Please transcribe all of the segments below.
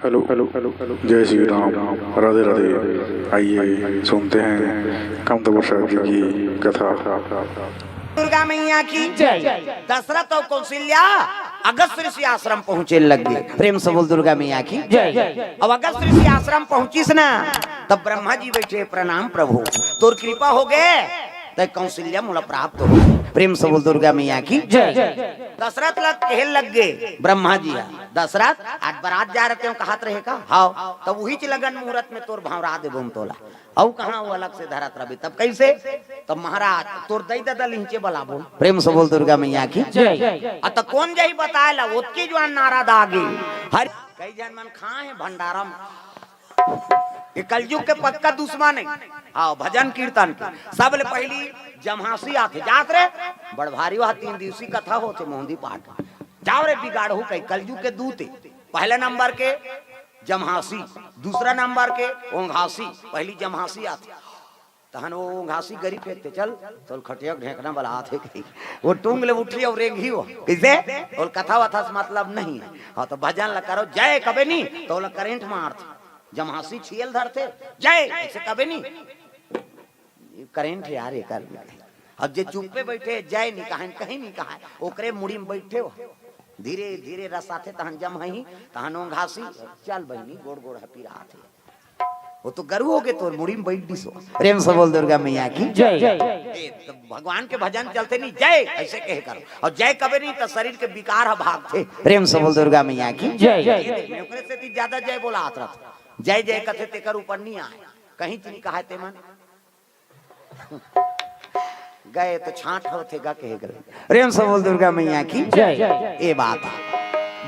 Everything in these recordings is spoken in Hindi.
हेलो हेलो हेलो हेलो जय श्री राम, राधे राधे। आइए सुनते हैं कामदेव प्रसाद जी की कथा। दुर्गा मैया की जय। दशरथ और कौशल्या अगस्त ऋषि आश्रम पहुंचे लग गए। प्रेम से बोल दुर्गा मैया की जय। अब अगस्त ऋषि आश्रम पहुंचीस ना, तब ब्रह्मा जी बैठे, प्रणाम प्रभु, तोर कृपा हो गए तो कौशल्या मोला प्राप्त हो। प्रेम से बोल दुर्गा मैया की जय। दशरथ लग कहे लग गए ब्रह्मा जी, दशरथ आज बारात जा रहे कहत रहे का हाउ, तब वही च लगन मुहूर्त में तोर भावरा दे बुम तोला औ कहां वो अलग से धरत रवि, तब कैसे, तब महाराज तोर दई ददल हिंचे बोलाबो। प्रेम से बोल दुर्गा मैया की जय। अत कौन जही बताएला ओतकी जवान नाराद आगे हर कई जन मन खा है भंडारम, ये कलयुग के पक्का दुश्मन है। हाँ भजन कीर्तन के सबले पहली जमहासी आथे जात रे, बड़ भारी वह 3 दिवसीय कथा होते मोहंदी पाठ जाओ रे बिगाड़ू कई कलयुग के दूत। पहले नंबर के जमहासी, दूसरा नंबर के ओंघासी, पहली जमहासी आती तहन वो ओंघासी गरी फेंकते चल तो खटिया ढेकना वाला हाथ है कहीं वो टूंग ले उठी और रेंगी हो किसे और कथा वथा से मतलब नहीं है। हाँ तो भजन ला करो जय कबे नहीं तो करेंट मारते जमहासी छियल धरते जय ऐसे कबे नहीं करेंट यार ये कर। अब जे चुप पे बैठे जय नहीं कहा कहीं नहीं कहा ओकरे मुड़ी में बैठे हो धीरे धीरे रसाथे तहन जमही तहन ओंघासी चल बहनी गोड़ गोड़ हपी रहा थे वो तो गरु हो गए तो मुड़ी में बैठ दिसो। प्रेम से बोल दुर्गा मैया की जय। तो भगवान के भजन चलते नहीं जय ऐसे कहे करो और जय कबे नहीं तो शरीर के विकार भाग थे। प्रेम से बोल दुर्गा मैया की जय। ओकरे से ज्यादा जय बोला आता जय जय कथे तेकर ऊपर नहीं आए कहीं नहीं कहा ते मन गए तो छांट होते गा कहे करे। प्रेम से बोल दुर्गा मैया की जय। ए बात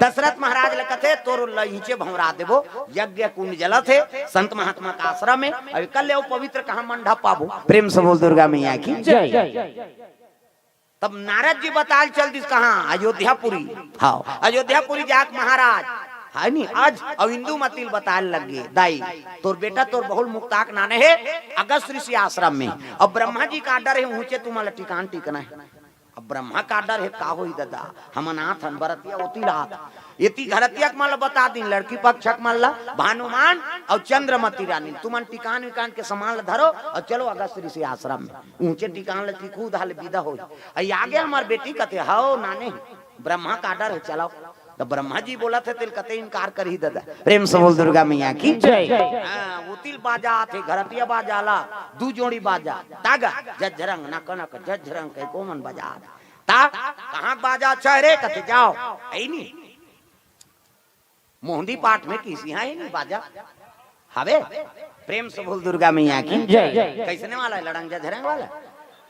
दशरथ महाराज ले कथे तोर लहीचे भंवरा देबो यज्ञ कुंड जल थे संत महात्मा का आश्रम में अब कल पवित्र कहा मंडप पाबो। प्रेम से बोल दुर्गा मैया की जय। तब नारद जी बताल चल दिस कहा अयोध्यापुरी। हाँ अयोध्यापुरी जाक महाराज है नहीं आज अब हिंदू मतिल बताए लग गए दाई तोर बेटा तोर बहुल मुक्ताक नाने है अगस्त ऋषि आश्रम में। अब ब्रह्मा जी का डर है ऊंचे तुम्हारा ठिकान टिकना है। अब ब्रह्मा का डर है का होई दादा हम नाथ हन बरतिया ओती रात इति घरतिया माल बता दी लड़की पक्षक माल भानुमान और चंद्रमती रानी तुमन टिकान विकान के सामान धरो और चलो अगस्त ऋषि आश्रम में ऊंचे टिकान ले खुद हाल विदा हो आगे हमार बेटी कते हाओ नाने ब्रह्मा का डर है चलाओ। तो ब्रह्मा जी बोला थे तिल कते इनकार कर ही दादा। प्रेम से बोल दुर्गा मैया की जय। उतिल बाजा थे घरतिया बाजाला दू जोड़ी बाजा तागा जज्जरंग नक नक जज्जरंग के कोमन बजा ता कहां बाजा चेहरे कते जाओ ऐ नहीं मोहंदी पाठ में किसी है नहीं बाजा हवे। प्रेम से बोल दुर्गा मैया की जय। कैसने वाला है लड़ंग जज्जरंग वाला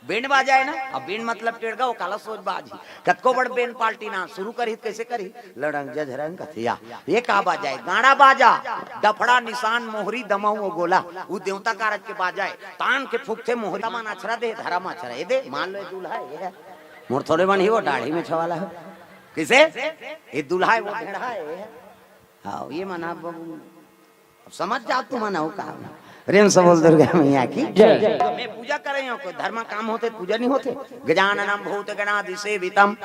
बेंड बाजा है ना। अब बेंड मतलब टेढ़गा वो काला सोच बाजी कतको बड़ बेंड पार्टी ना शुरू करी कैसे करी लड़ंग जझरंग कथिया ये का बाजा है गाड़ा बाजा डफड़ा निशान मोहरी दमाऊ गोला वो देवता कारज के बाजा है तान के फुकते मोहरी मान अछरा दे धरा माछरा ये दे मान लो दूल्हा ये है मोर थोड़े मन ही वो दाढ़ी में छवाला है किसे ये दूल्हा है वो भेड़ा है। हाँ ये मना समझ जाओ तुम मनाओ का। प्रेम से बोल दुर्गा मैया की जय। मैं पूजा कर रही हूँ कोई धर्म काम होते पूजा नहीं होते गजाननम भूत गणाधि सेवितम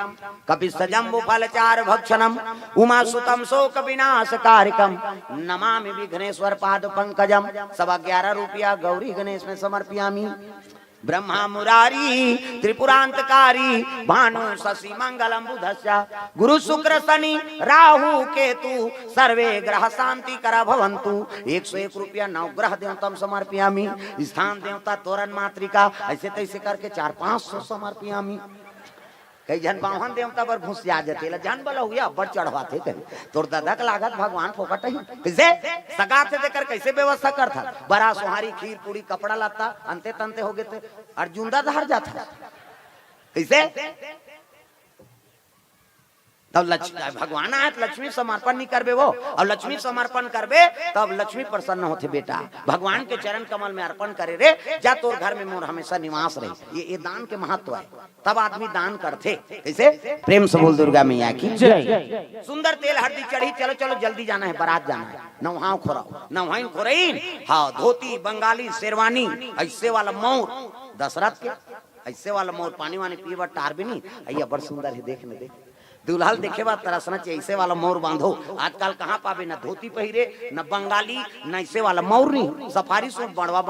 कपिसजम्बु फलचार भक्षणम उमा सुतम शोक विनाश कारकम नमामि विघ्नेश्वर पाद पंकजम 11.5 रुपया गौरी गणेश में समर्पयामि। ब्रह्मा मुरारी त्रिपुरांतकारी भानु शशि मंगलम बुधस्य गुरु शुक्र शनि राहु केतु सर्वे ग्रह शांति करा भवंतु 101 रुपया 9 ग्रह देवतम समर्पयामि। स्थान देवता तोरण मातृका ऐसे तैसे करके 400-500 समर्पयामि। कई जन बाहन देवता पर घुस जा जाते जन बला हुआ बड़ चढ़वाते कहीं तोर दादा का लागत भगवान फोकट ही कैसे सगा से देकर कैसे व्यवस्था करता बड़ा सुहारी खीर पूरी कपड़ा लाता अंते तंते हो गए थे अर्जुनदा धार जाता कैसे तब लक्ष्मी भगवान आए लक्ष्मी समर्पण नहीं करबे वो और लक्ष्मी समर्पण करबे तब लक्ष्मी प्रसन्न होते बेटा भगवान के चरण कमल में अर्पण करे रे जा तोर घर में मोर हमेशा निवास रहे। ये दान के महत्व है तब आदमी दान करते कैसे। प्रेम से बोल दुर्गा मैया की जय। सुंदर तेल हल्दी चढ़ी चलो चलो जल्दी जाना है बारात जाना है नवहाओ खोराओ नवहाई खोरई हाँ धोती बंगाली शेरवानी ऐसे वाला मोर दशरथ के ऐसे वाला मोर पानी वानी पीवा टार भी नहीं अय्या बड़ सुंदर है देखने देख दुल्हाल देखे बा तरसना चाहिए ऐसे वाला मोर बांधो। आजकल कहाँ पावे न धोती पहिरे न बंगाली न ऐसे वाला मोर नहीं, सफारी सूट बड़वा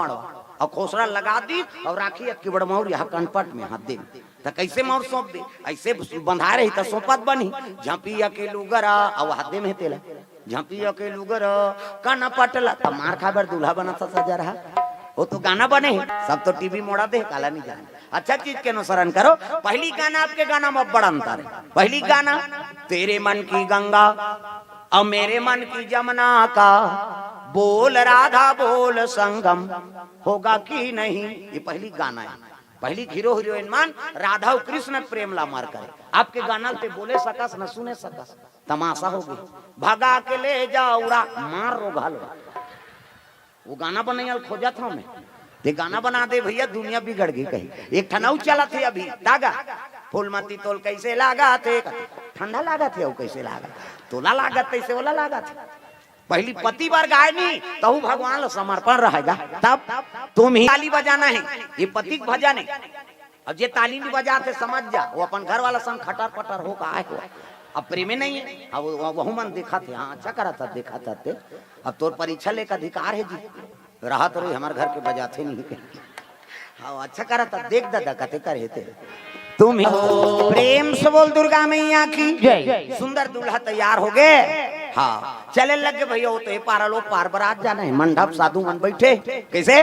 और खोसरा लगा दी और राखी अक्की बड़ मोर यहाँ कनपट में हाथ दे तो कैसे मोर सौंप दे, ऐसे बंधा रही तो सौंपत बनी। झपी के लुगरा और हाथे में तेला झपी के लुगरा कन पटला तो मार खा बर दूल्हा बना था सजा रहा। वो तो गाना बने सब तो टीवी मोड़ा दे काला नहीं जाने। अच्छा चीज के अनुसरण करो। पहली गाना आपके गाना में बड़ा अंतर है। पहली गाना तेरे मन की गंगा और मेरे मन की जमुना का बोल राधा बोल संगम होगा कि नहीं, ये पहली गाना है। पहली हीरो हीरोइन मान राधा और कृष्ण प्रेम ला मार करे। आपके गाना पे बोले सकस न सुने सकस तमाशा हो गई। भगा के ले जाऊरा मार रो घाल वो गाना बनैल खोजा था मैं ते गाना बना दे भैया दुनिया बिगड़ गई कहीं। एक ठनाऊ चला थे अभी दागा फूलमती तोल कैसे लागा थे ठंडा लागा थे वो कैसे लागा तोला लागत तैसे वाला लागा थे। पहली पति बार गाय नहीं तो भगवान ला समर्पण रहेगा तब तुम ही ताली बजाना है। ये पति भजन है। अब ये ताली नहीं बजाते समझ जा वो अपन घर वाला संग खटर पटर हो आए हो। अब प्रेमे नहीं है। अब वह मन देखा थे हाँ अच्छा करा था देखा था ते। अब तोर परीक्षा लेकर अधिकार है जी रहा तो हमारे घर के बजाते नहीं के। हाँ अच्छा करा था देख दादा कते करे थे तुम ही। प्रेम से बोल दुर्गा मैया की जय। सुंदर दूल्हा तैयार हो गए। हाँ चले लगे भैया वो तो पारा लो पार बरात जाना है। मंडप साधु मन बैठे कैसे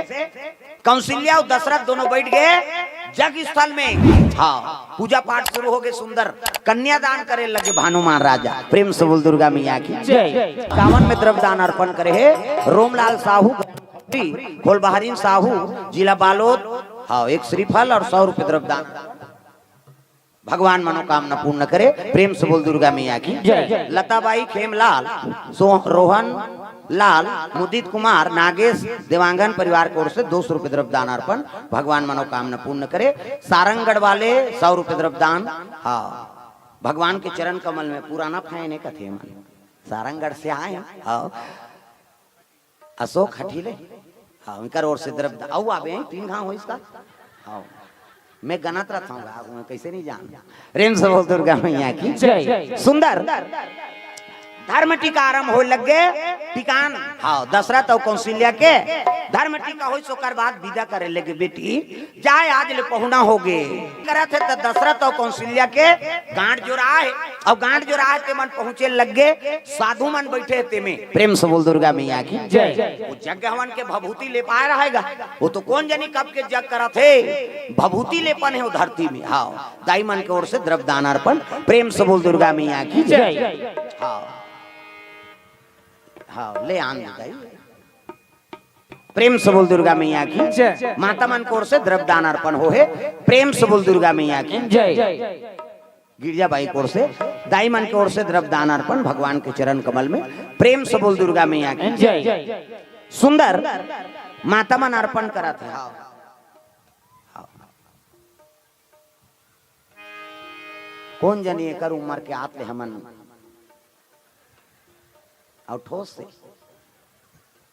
कौशल्या और दशरथ दोनों बैठ गए जग स्थल में। हाँ पूजा पाठ शुरू हो गए। सुंदर कन्यादान करे लगे भानुमान राजा। प्रेम से बोल दुर्गा मैया की जय। 51 में द्रव्यदान अर्पण करे है रोमलाल साहू खोलबहारीन साहू जिला बालोद। हाँ एक श्रीफल और 100 रुपए द्रव्यदान। भगवान मनोकामना पूर्ण करे। प्रेम से बोल दुर्गा मैया की जय। लताबाई खेमलाल रोहन लाल मुदित कुमार नागेश देवांगन परिवार की ओर से 200 रुपए द्रव्यदान अर्पण। भगवान मनोकामना पूर्ण करे। सारंगगढ़ वाले 100 रुपए द्रव्यदान। हाँ भगवान के चरण कमल में पुराना फायने कथे सारंगगढ़ से आए। हाँ अशोक हठीले हाँ उनकर ओर से द्रव्यदान आओ आवे 3 घाव हो इसका। हाँ मैं गणत रहा था कैसे नहीं जान। प्रेम से बोल दुर्गा मैया की जय। सुंदर धर्म टीका आरंभ हो लग गए। टिकान हाँ दशरथ और कौशल्या के धर्म टीका हो सोकर बाद विदा करे लगे बेटी जाए आज ले पहुना हो गए करे थे तो दशरथ और कौशल्या के गांठ जो रहा है और गांठ जो रहा है ते मन पहुंचे लग गए। साधु मन बैठे ते में। प्रेम से बोल दुर्गा मैया की जय। वो जग हवन के भभूति ले पाए रहेगा वो तो कौन जानी कब के जग करा थे भभूति लेपन है वो धरती में। हाँ दाई मन की ओर से द्रव्यदान अर्पण। प्रेम से बोल दुर्गा मैया की जय। हाँ हाँ ले आन दाई। प्रेम से बोल दुर्गा मैया की जय। माता मन की ओर से द्रव्यदान अर्पण हो है। प्रेम से बोल दुर्गा मैया की जय। गिरजाबाई की ओर से दाई मन की ओर से द्रव्यदान अर्पण भगवान के चरण कमल में। प्रेम से बोल दुर्गा मैया की जय। सुंदर माता मन अर्पण करा थे। कौन जानिए कर उम्र के आत ले हमन और ठोस से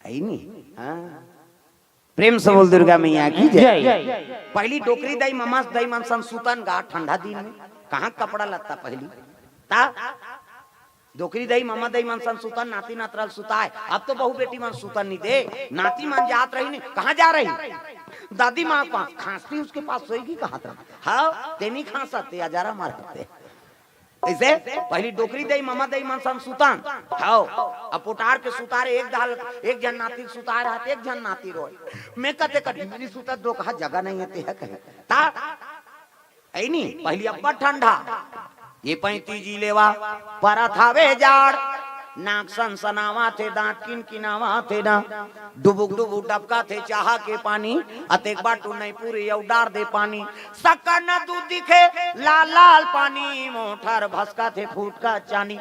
आई नहीं। हाँ प्रेम से बोल दुर्गा मैया की जय। पहली डोकरी दई ममास दई मन संसूतन गा ठंडा दिन में कहाँ कपड़ा लगता पहली ता डोकरी दई ममा दई मन संसूतन नाती नातरल सुताए। अब तो बहु बेटी मन सूतन नहीं दे नाती मन जात रही नहीं कहाँ जा रही दादी माँ पास खांसती उसके पास सोएगी कहाँ तक। हाँ ते नहीं खांसते अजारा मारते ऐसे पहली डोकरी दई ममा दई मन सन सुतान। हाँ अब पोटार के सुतारे एक जन नाती सुतार रहते एक जन नाती रोए मैं कते कटी मेरी सुता दो कहा जगह नहीं है ते कहे ता ऐ नहीं पहली अब्बा ठंडा ये 35 लेवा पर थावे जाड़ नाक सनसनावा थे दांत किनकिनावा थे ना डुबुक डुबुक डबका थे चाहा के पानी अतेक बाटू नहीं पूरी उडार दे पानी सक्कर न दूध दिखे लाल लाल पानी मोठर भसका थे फूट का चानी।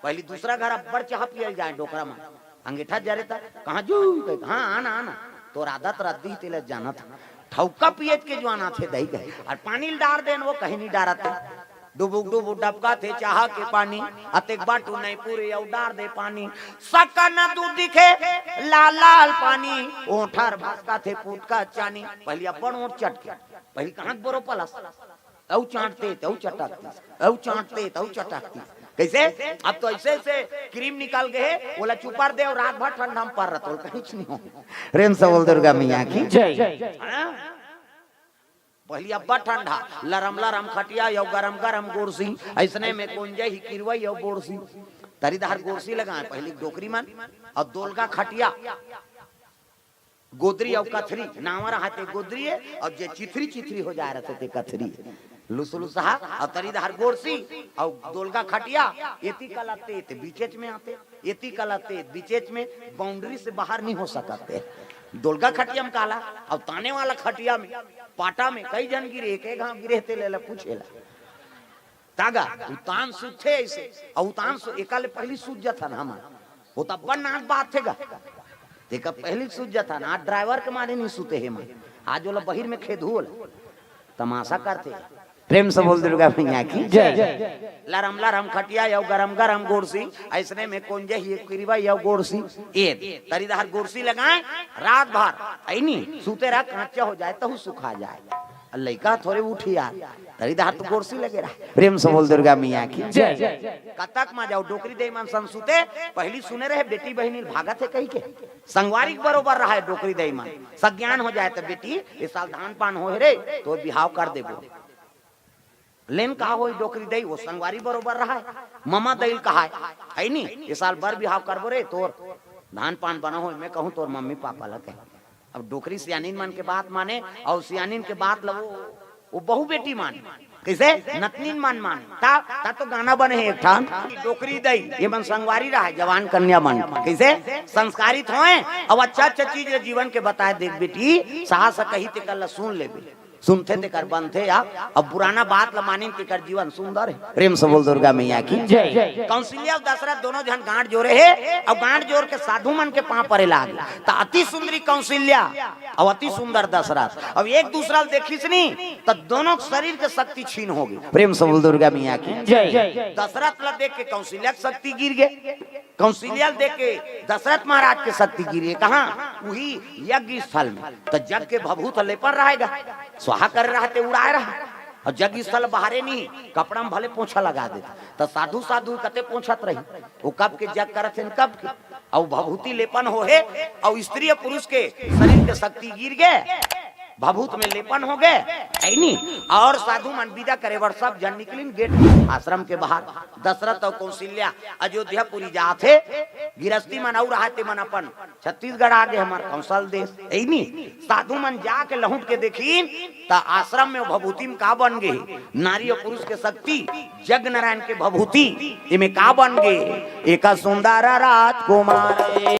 पहली दूसरा घर अब्बर चाह पियल जाए डोकरा में अंगीठा जा रहा था कहाँ जू हाँ आना आना तो आदत रद्दी तेल जाना था ठौका पियत के जो आना थे दही गए और पानी डार देन वो कहीं नहीं डारा थे डुबुक डुबुक डबका थे चाह के पानी अतेक बाटू नहीं पूरे उडार दे पानी सक्का न दूध दिखे लाल लाल पानी ओठर भसका थे फूट का चानी। पहली अपन ओठ चटके पहली कहाँ बोरो पलस औ चाटते तौ चटकती, औ चाटते तौ चटकती। कैसे? अब तो ऐसे ऐसे क्रीम निकाल गए, बोला चुपर दे और रात भर ठंडा में पड़ रहा तो कुछ नहीं हो। प्रेम से बोल दुर्गा मैया की जय। पहली अब्बा ठंडा लरम लरम खटिया यो गरम गरम गोरसी, ऐसने में कुंजे ही किरवा यो बोरसी, तरीदार गोरसी लगाए पहली डोकरी मन और दोलगा खटिया गोदरी और कथरी नावर हाथे गोदरी और जे चिथरी चिथरी हो जा रहे थे कथरी लुसलुसहा और तरीदार गोरसी और दोलगा खटिया एती कलाते थे बीचेच में आते, एती कलाते बीचेच में बाउंड्री से बाहर नहीं हो सकते। दोलगा खटिया में काला और ताने वाला खटिया में पाटा में कई जन गिरे, एक घाव गिरे थे ले पूछेला तागा उतान सूत थे ऐसे और उतान सु एकाले पहली सूत जाता ना हमारा वो तब नाक बात थे देखा पहली सूत जाता ना ड्राइवर के मारे नहीं सूते है मैं आज वाला बहिर में खेदूल तमाशा करते। प्रेम से बोल दुर्गा मैया की जय। लरम लरम खटिया यो गरम गरम गोरसी, ऐसने में कुंजे ही किरवा यो गोरसी ए तरीदार गोरसी लगाए रात भर ऐनी सूते रहा कांचा हो जाए तो सुखा जाए। लड़का थोड़े उठी यार तरीदार तो गोरसी लगे रहा। प्रेम से बोल दुर्गा मैया की जय। कतक में जाओ डोकरी दे मन संसुते पहली सुने रहे बेटी बहनी भागत है कही के संगवारी बरोबर रहा है डोकरी दे मन सज्ञान हो जाए तो बेटी इस साल धान पान हो रे तो बिहाव कर देबो लेन कहा हो डोकरी दई वो संगवारी बरोबर रहा है ममा दैल कहा है नी इस साल बर बिहाव करबो रे तोर धान पान बना हो मैं कहूं तोर मम्मी पापा लगे। अब डोकरी सियानीन मन के बात माने और सियानीन के बात लगो वो बहु बेटी माने कैसे नतनीन मान ता तो गाना बने है एक ठान डोकरी दई ये मन संगवारी रहा है जवान कन्या मन कैसे संस्कारित होए अब अच्छा चीज जीवन के बताए देख बेटी साहस कही ते कल सुन ले सुनते ते कर बनते या अब पुराना बात लमानी ते कर जीवन सुंदर है। प्रेम से बोल दुर्गा मैया की जय। कौशल्या और दशरथ दोनों जन गांठ जोड़े है और गांठ जोड़ के साधु मन के पांव परे लाग तो अति सुंदरी कौशल्या और अति सुंदर दशरथ अब एक दूसरा देखी नहीं तो दोनों शरीर के शक्ति छीन होगी। प्रेम से बोल दुर्गा मैया की जय। दशरथ ला देख के कौशल्या की शक्ति गिर गए, कौशल्या देख के दशरथ महाराज की शक्ति गिरी कहा वही यज्ञ स्थल में तो जग के भभूत लेपर रहेगा स्वाहा कर रहा थे उड़ाए रहा और जग स्थल बाहरे नहीं कपड़ा में भले पोछा लगा दे तो साधु साधु कते पोछत रही वो कब के जग करत हैं कब के और भभूति लेपन हो है और स्त्री पुरुष के शरीर के शक्ति गिर गए भभूत में लेपन हो गए ऐनी और साधु मन विदा करे वर सब जन निकलिन गेट आश्रम के बाहर। दशरथ और कौशल्या अयोध्यापुरी जाते गिरस्ती मन और रहते मन अपन छत्तीसगढ़ आगे हमार कौशल देश ऐनी साधु मन जाके लहुट के देखीन ता आश्रम में भभूति में का बन गए नारी और पुरुष के शक्ति जग नारायण के भभूति इमे का बन गए एक सुंदर राजकुमार।